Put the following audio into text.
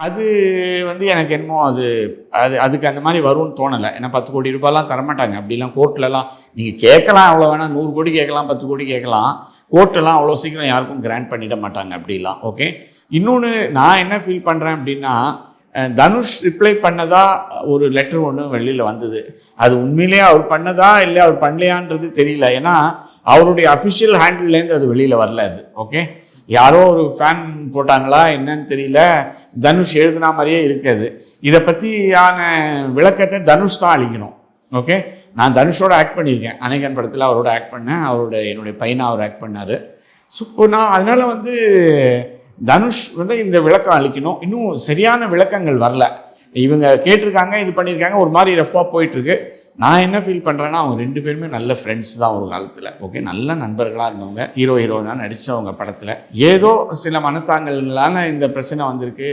அது வந்து எனக்கு என்னமோ அது அது அதுக்கு அந்த மாதிரி வரும்னு தோணலை. ஏன்னா 10 கோடி ரூபாய்லாம் தரமாட்டாங்க. அப்படிலாம் கோர்ட்லலாம் நீங்கள் கேட்கலாம், அவ்வளோ வேணாம், 100 கோடி கேட்கலாம், 10 கோடி கேட்கலாம். கோர்ட்டெல்லாம் அவ்வளோ சீக்கிரம் யாருக்கும் கிராண்ட் பண்ணிட மாட்டாங்க அப்படிலாம். ஓகே. இன்னொன்று நான் என்ன ஃபீல் பண்ணுறேன் அப்படின்னா, தனுஷ் ரிப்ளை பண்ணதா ஒரு லெட்டர் ஒன்று வெளியில் வந்தது. அது உண்மையிலேயே அவர் பண்ணதா இல்லை அவர் பண்ணலையான்றது தெரியல. ஏன்னா அவருடைய அஃபிஷியல் ஹேண்டில்லேருந்து அது வெளியில் வரல. அது ஓகே, யாரோ ஒரு ஃபேன் போட்டாங்களா என்னன்னு தெரியல, தனுஷ் எழுதுனா மாதிரியே இருக்காது. இதை பற்றியான விளக்கத்தை தனுஷ் தான் அளிக்கணும். ஓகே, நான் தனுஷோட ஆக்ட் பண்ணியிருக்கேன். அநேகன் படத்தில் அவரோட ஆக்ட் பண்ணேன். என்னுடைய பையனாக அவர் ஆக்ட் பண்ணார். ஸோ நான் அதனால் வந்து தனுஷ் வந்து இந்த விளக்கம் அளிக்கணும். இன்னும் சரியான விளக்கங்கள் வரல. இவங்க கேட்டிருக்காங்க, இது பண்ணியிருக்காங்க, ஒரு மாதிரி ரஃபாக போயிட்டுருக்கு. நான் என்ன ஃபீல் பண்ணுறேன்னா, அவங்க 2 பேருமே நல்ல ஃப்ரெண்ட்ஸ் தான் ஒரு காலத்தில். ஓகே, நல்ல நண்பர்களாக இருந்தவங்க, ஹீரோயினாக நடித்தவங்க படத்தில். ஏதோ சில மனத்தாங்கல்களான இந்த பிரச்சனை வந்திருக்கு.